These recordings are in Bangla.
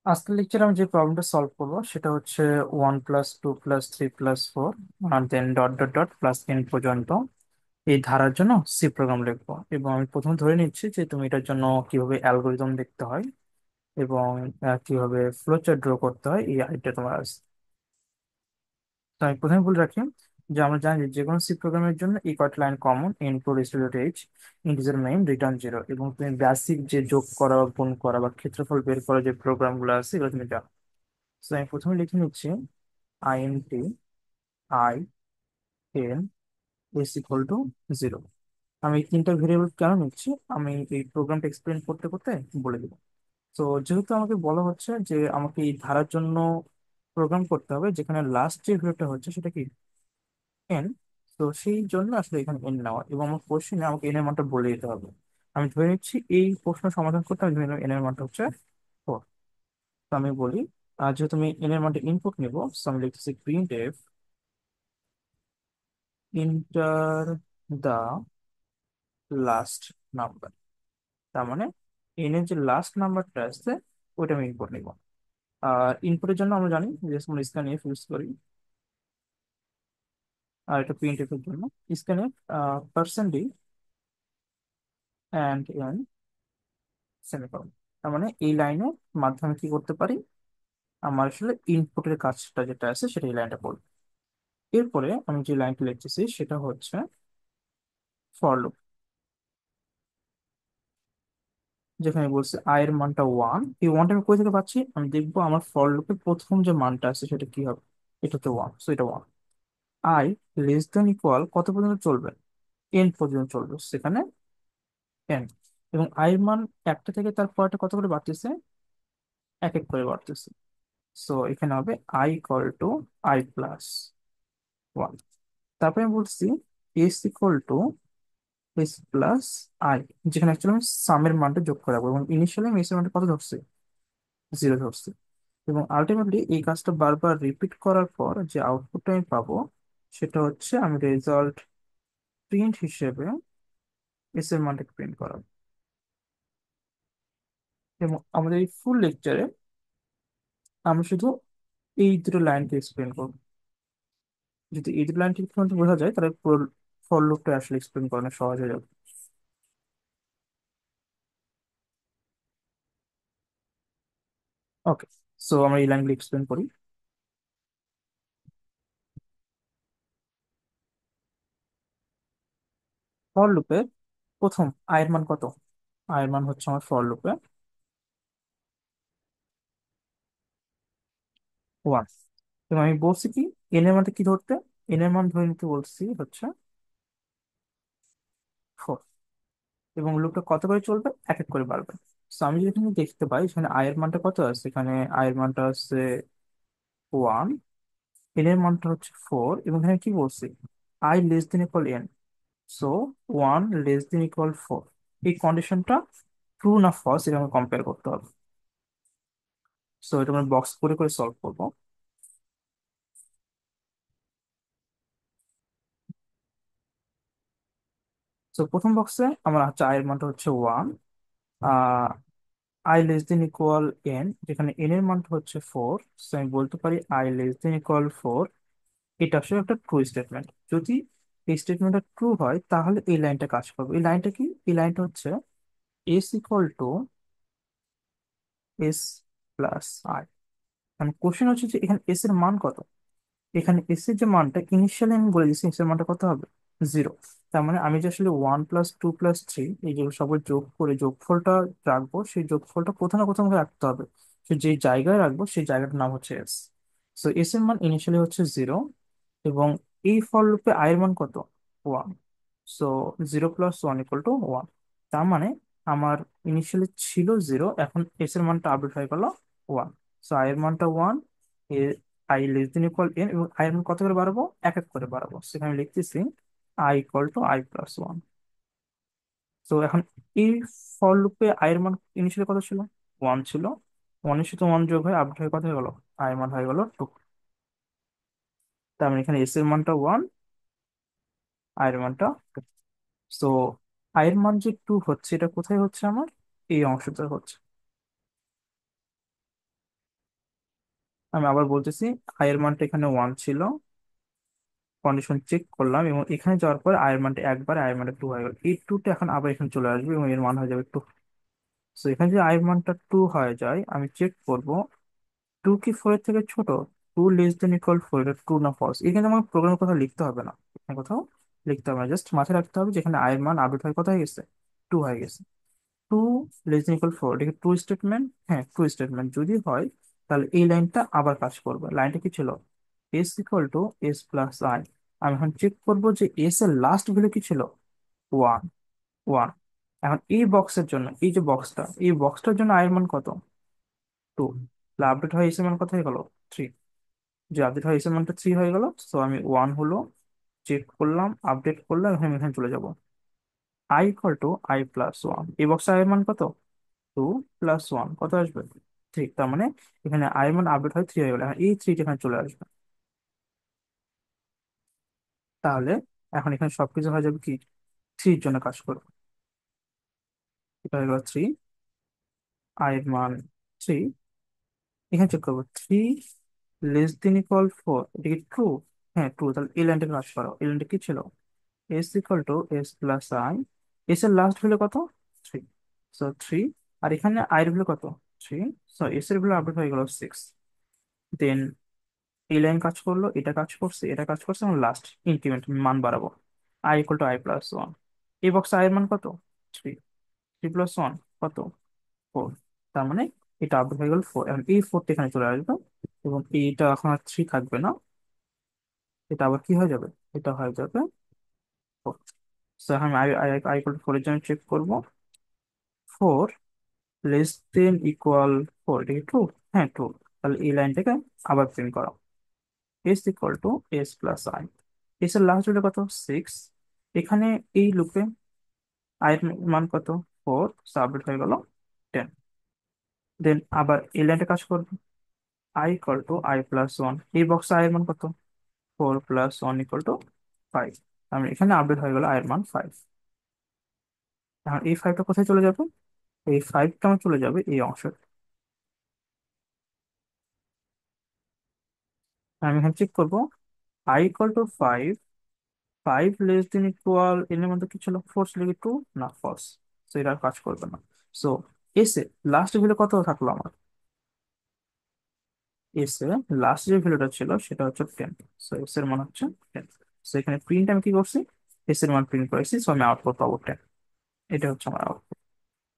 আজকের লেকচারে আমি যে প্রবলেমটা সলভ করবো সেটা হচ্ছে 1+2+3+4 আর then dot dot dot plus N পর্যন্ত এই ধারার জন্য সি প্রোগ্রাম লিখবো। এবং আমি প্রথমে ধরে নিচ্ছি যে তুমি এটার জন্য কিভাবে অ্যালগোরিদম দেখতে হয় এবং কিভাবে ফ্লোচার্ট ড্র করতে হয় এই আইডিয়া তোমার আছে। তো আমি প্রথমে বলে রাখি যে আমরা জানি যে যে কোনো সি প্রোগ্রামের জন্য এই কয়টা line common, input student H, integer main, return zero. এবং তুমি বেসিক যে যোগ করা বা গুণ করা বা ক্ষেত্রফল বের করা যে প্রোগ্রামগুলো আছে এগুলো তুমি জানো। তো আমি প্রথমে লিখে নিচ্ছি int I N is equal to zero. আমি এই তিনটা ভেরিয়েবল কেন নিচ্ছি আমি এই প্রোগ্রামটা এক্সপ্লেন করতে করতে বলে দিব। তো যেহেতু আমাকে বলা হচ্ছে যে আমাকে এই ধারার জন্য প্রোগ্রাম করতে হবে যেখানে লাস্ট যে ভ্যালুটা হচ্ছে সেটা কি এন, তো সেই জন্য আসলে এখানে এন নেওয়া এবং আমার কোশ্চেনে আমাকে এন এর মানটা বলে দিতে হবে। আমি ধরে নিচ্ছি এই প্রশ্ন সমাধান করতে আমি ধরে নিলাম এন এর মানটা হচ্ছে 4। তো আমি বলি যেহেতু আমি এন এর মানটা ইনপুট নিব, so আমি লিখতেছি printf enter the last number. তার মানে এন এর যে লাস্ট নাম্বারটা আছে ওইটা আমি ইনপুট নিব। আর ইনপুটের জন্য আমরা জানি যে আমরা স্ক্যানএফ ইউজ করি। আর এটা প্রিন্ট এফ এর জন্য scanf percent D and N semicolon. তার মানে এই লাইনের মাধ্যমে কি করতে পারি, আমার আসলে ইনপুটের কাজটা যেটা আছে সেটা এই লাইনটা করবো। এরপরে আমি যে লাইনটা লিখতেছি সেটা হচ্ছে ফর লুপ, যেখানে বলছে আই এর মানটা ওয়ান। এই ওয়ানটা আমি কোথা থেকে পাচ্ছি, আমি দেখবো আমার ফর লুপের প্রথম যে মানটা আছে সেটা কি হবে, এটা তো ওয়ান, সো এটা one. I less than equal কত পর্যন্ত চলবে, এন পর্যন্ত চলবে, সেখানে এন। এবং আই এর মান একটা থেকে তার পরটা কত করে বাড়তেছে, এক এক করে বাড়তেছে। সো এখানে হবে I equal to I plus one. তারপরে আমি বলছি S equal to S plus I, যেখানে অ্যাকচুয়ালি আমি সামের মানটা যোগ করে রাখবো এবং ইনিশিয়ালি আমি এস এর মানটা কত ধরছি, জিরো ধরছি। এবং আলটিমেটলি এই কাজটা বারবার রিপিট করার পর যে আউটপুটটা আমি পাবো সেটা হচ্ছে আমি রেজাল্ট প্রিন্ট হিসেবে এস এর মানটাকে প্রিন্ট করাবো। এবং আমাদের এই ফুল লেকচারে আমরা শুধু এই দুটো লাইনকে এক্সপ্লেন করবো। যদি এই দুটো লাইনকে একটু বোঝা যায় তাহলে পুরো ফর লুপটা আসলে এক্সপ্লেন করানো সহজ হয়ে যাবে। ওকে, সো আমরা এই লাইনগুলো এক্সপ্লেন করি। ফর লুপের প্রথম আয়ের মান কত, আয়ের মান হচ্ছে আমার ফর লুপে ওয়ান। এবং আমি বলছি কি এন এর মানটা কি ধরতে, এন এর মান ধরে নিতে বলছি হচ্ছে ফোর। এবং লুপটা কত করে চলবে, এক এক করে বাড়বে। তো আমি যদি এখানে দেখতে পাই এখানে আয়ের মানটা কত আছে, এখানে আয়ের মানটা আছে ওয়ান, এন এর মানটা হচ্ছে ফোর। এবং এখানে কি বলছি I less than equal N, so one less than equal four. এই কন্ডিশনটা ট্রু না ফলস এটা আমাকে কম্পেয়ার করতে হবে। সো এটা আমরা বক্স করে করে সলভ করবো। তো প্রথম বক্সে আমার হচ্ছে আয়ের মানটা হচ্ছে one, I less than equal N, যেখানে এন এর মানটা হচ্ছে ফোর। সো আমি বলতে পারি I less than equal four. এটা আসলে একটা ট্রু স্টেটমেন্ট। যদি এই স্টেটমেন্টটা ট্রু হয় তাহলে এই লাইনটা কাজ করবে। এই লাইনটা কি, এই লাইনটা হচ্ছে S equal to S plus I. মানে কোশ্চেন হচ্ছে যে এখানে এস এর মান কত। এখানে এস এর যে মানটা ইনিশিয়ালি আমি বলে দিচ্ছি এস এর মানটা কত হবে, জিরো। তার মানে আমি যে আসলে 1+2+3 এই যে সব যোগ করে যোগফলটা রাখবো, সেই যোগফলটা কোথাও না কোথাও আমাকে রাখতে হবে। সে যে জায়গায় রাখবো সেই জায়গাটার নাম হচ্ছে এস। সো এস এর মান ইনিশিয়ালি হচ্ছে জিরো। এবং এই ফর লুপে আই এর মান কত, ওয়ান। সো 0+1 = 1। তার মানে আমার ইনিশিয়ালি ছিল জিরো, এখন এস এর মানটা আপডেট হয়ে গেল ওয়ান। সো আই এর মানটা one, I less than equal N. এবং আই এর মান কত করে বাড়াবো, এক এক করে বাড়াবো, সেখানে আমি লিখতেছি I equal to I plus one. তো এখন এই ফর লুপে আই এর মান ইনিশিয়ালি কত ছিল, ওয়ান ছিল। ওয়ানের সাথে ওয়ান যোগ হয়ে আপডেট হয়ে কত হয়ে গেল, আই এর মান হয়ে গেল টু। তার মানে এখানে এস এর মানটা ওয়ান, আই এর মানটা টু। সো আই এর মান যে টু হচ্ছে এটা কোথায় হচ্ছে, আমার এই অংশটা হচ্ছে। আমি আবার বলতেছি, আই এর মানটা এখানে 1 ছিল, কন্ডিশন চেক করলাম, এবং এখানে যাওয়ার পর আই এর মানটা একবার, আই এর মানটা 2 হয়ে গেল, এই 2টা এখন আবার এখানে চলে আসবে এবং এর মান হয়ে যাবে 2। তো এখানে যদি আই এর মানটা 2 হয়ে যায়, আমি চেক করব 2 কি 4 এর থেকে ছোট, 2 লেস দেন ইকুয়াল 4, এটা ট্রু না ফলস। এখানে আমার প্রোগ্রামের কথা লিখতে হবে না, এখানে কোথাও লিখতে হবে না, জাস্ট মাথায় রাখতে হবে যেখানে আই এর মান আপডেট হয়ে কত হয়ে গেছে, 2 হয়ে গেছে। 2 লেস দেন ইকুয়াল 4, এটা ট্রু স্টেটমেন্ট, হ্যাঁ ট্রু স্টেটমেন্ট যদি হয়, তাহলে এই লাইনটা আবার কাজ করবে। লাইনটা কি ছিল, S equal to S plus I. আমি এখন চেক করবো যে এস এর লাস্ট ভ্যালু কি ছিল, 1, 1। এখন এই বক্সের জন্য, এই যে বক্সটা, এই বক্সটার জন্য আয়ের মান কত, 2। তাহলে আপডেট হয় এস এর মান কত হয়ে গেল, 3। যে আপডেট হয় এস এর মানটা 3 হয়ে গেল, তো আমি 1 হলো চেক করলাম, আপডেট করলাম, এখন আমি এখানে চলে যাব, I equal to I plus 1। এই বক্সে আয়ের মান কত, 2 প্লাস 1 কত আসবে, 3। তার মানে এখানে আই এর মান আপডেট হয় 3 হয়ে গেল, এখন এই 3টা এখানে চলে আসবে। তাহলে এখন এখানে সবকিছু হয়ে যাবে কি, 3 এর জন্য কাজ করবে। এটা হয়ে গেল 3, আই এর মান 3। এখানে চেক করবো 3 লেস দেন ইকুয়াল 4, এটা কি ট্রু, হ্যাঁ ট্রু। তাহলে এই লাইনটা কাজ করো, এই লাইনটা কি ছিল, S equal to S plus I. S এর লাস্ট ভ্যালু কত, 3, সো 3। আর এখানে আই এর ভ্যালু কত, 3, সো এস এর ভ্যালু আপডেট হয়ে গেল 6। দেন এই লাইন কাজ করলো, এটা কাজ করছে, এটা কাজ করছে, এবং লাস্ট ইনক্রিমেন্ট মান বাড়াবো, I equal to I plus 1। এই বক্সে আই এর মান কত, 3, 3 প্লাস 1 কত, 4। তার মানে এটা আপডেট হয়ে গেল 4, এখন এই 4টা এখানে চলে আসবে, এবং এইটা এখন আর 3 থাকবে না, এটা আবার কি হয়ে যাবে, এটা হয়ে যাবে 4। সো এখন I I I equal to 4 এর জন্য চেক করবো, 4 লেস দেন ইকুয়াল 4, এটা কি ট্রু, হ্যাঁ ট্রু। তাহলে এই লাইনটাকে আবার প্রিন্ট করো, S equal to S plus I. S এর লাস্ট হলো কত, 6। এখানে এই লুপে আই এর মান কত, 4, সাবমিট হয়ে গেল 10। দেন আবার এই লাইনটা কাজ করবে, I equal to I plus 1। এই বক্সে আই এর মান কত, 4 প্লাস 1 ইকুয়াল টু 5। আমি এখানে আপডেট হয়ে গেল আই এর মান 5। এখন এই 5টা কোথায় চলে যাবে, এই 5টা আমার চলে যাবে এই অংশে। আমি এখানে চেক করবো, I equal to 5, 5 less than equal এর মধ্যে কি ছিল, 4 ছিল কি 2, না ফলস। সো এটা আর কাজ করবে না। সো এসে লাস্ট ভ্যালু কত থাকলো আমার, এসে লাস্ট যে ভ্যালুটা ছিল সেটা হচ্ছে 10। সো এস এর মান হচ্ছে 10। সো এখানে প্রিন্ট আমি কি করছি, এস এর মান প্রিন্ট করেছি, সো আমি আউটপুট পাবো 10। এটা হচ্ছে আমার আউটপুট।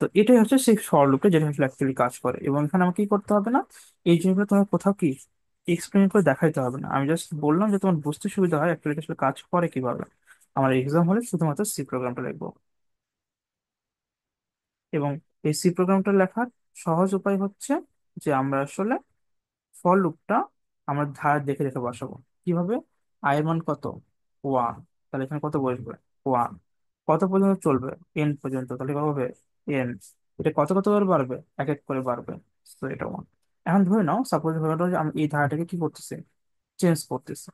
তো এটাই হচ্ছে সেই ফর লুপে যেটা আসলে অ্যাকচুয়ালি কাজ করে, এবং এখানে আমাকে কি করতে হবে না, এই জিনিসগুলো তোমার কোথাও কি এক্সপ্লেন করে দেখাইতে হবে না, আমি জাস্ট বললাম যে তোমার বুঝতে সুবিধা হয় অ্যাকচুয়ালি আসলে কাজ করে কিভাবে। আমার এক্সাম হলে শুধুমাত্র সি প্রোগ্রামটা লিখবো, এবং এই সি প্রোগ্রামটা লেখার সহজ উপায় হচ্ছে যে আমরা আসলে ফর লুপটা আমরা ধার দেখে দেখে বসাবো। কিভাবে, আই এর মান কত, 1, তাহলে এখানে কত বসবে, 1। কত পর্যন্ত চলবে, এন পর্যন্ত, তাহলে কত হবে, এন। এটা কত কত করে বাড়বে, এক এক করে বাড়বে, তো এটা 1। এখন ধরে নাও, সাপোজ ধরে নাও যে আমি এই ধারাটাকে কি করতেছি, চেঞ্জ করতেছি।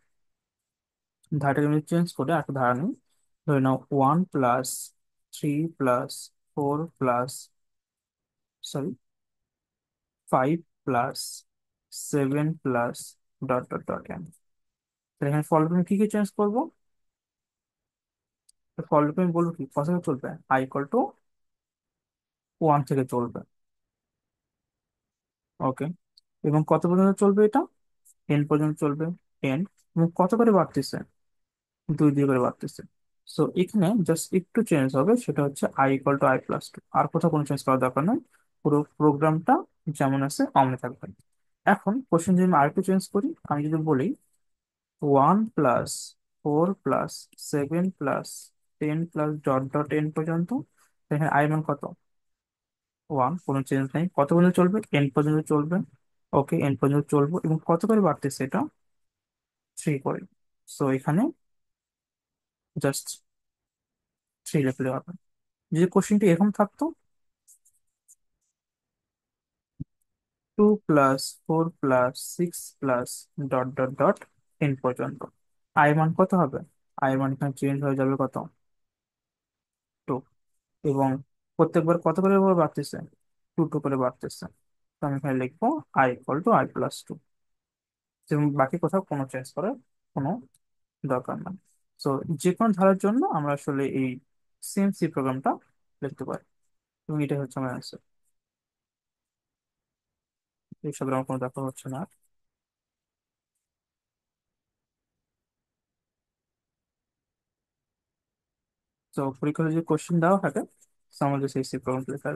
ধারাটাকে আমি চেঞ্জ করে একটা ধারা নিই, ধরে নাও 1 plus 3 plus 4 plus, sorry 5 plus 7 plus dot dot dot N. এখানে ফল আমি কি কি চেঞ্জ করবো, ফল আমি বলবো কি কত থেকে চলবে, আই ইকুয়াল টু 1 থেকে চলবে, ওকে। এবং কত পর্যন্ত চলবে এটা, এন পর্যন্ত চলবে, এন। এবং কত করে বাড়তেছে, 2 দিয়ে করে বাড়তেছে। সো এখানে জাস্ট একটু চেঞ্জ হবে, সেটা হচ্ছে I equal to I plus 2, আর কোথাও কোনো চেঞ্জ করার দরকার নয়, পুরো প্রোগ্রামটা যেমন আছে অমনি থাকবে। এখন কোশ্চেন যদি আমি আরেকটু চেঞ্জ করি, আমি যদি বলি 1 plus 4 plus 7 plus 10 plus dot dot N পর্যন্ত, তো এখানে আই মান কত, 1, কোনো চেঞ্জ নেই। কত পর্যন্ত চলবে, এন পর্যন্ত চলবে, ওকে এন পর্যন্ত চলবো, এবং কত করে বাড়তেছে এটা, 3 করে। সো এখানে জাস্ট 3 লিখলে হবে। যদি কোশ্চেনটি এরকম থাকতো, 2 plus 4 plus 6 plus dot dot dot N পর্যন্ত, আই মান কত হবে, আই মান এখানে চেঞ্জ হয়ে যাবে কত, 2। এবং প্রত্যেকবার কত করে বাড়তেছে, 2 2 করে বাড়তেছে। তো আমি এখানে লিখবো I equal to I plus 2। যেমন বাকি কোথাও কোনো চেঞ্জ করার কোনো দরকার না। তো যে কোনো ধারার জন্য আমরা আসলে এই সেম সি প্রোগ্রামটা লিখতে পারি, এবং এটাই হচ্ছে আমার অ্যান্সার। এইসবের আমার কোনো দরকার হচ্ছে না। তো পরীক্ষায় যদি কোশ্চেন দেওয়া থাকে তো আমাদের সেই সি প্রোগ্রাম লেখা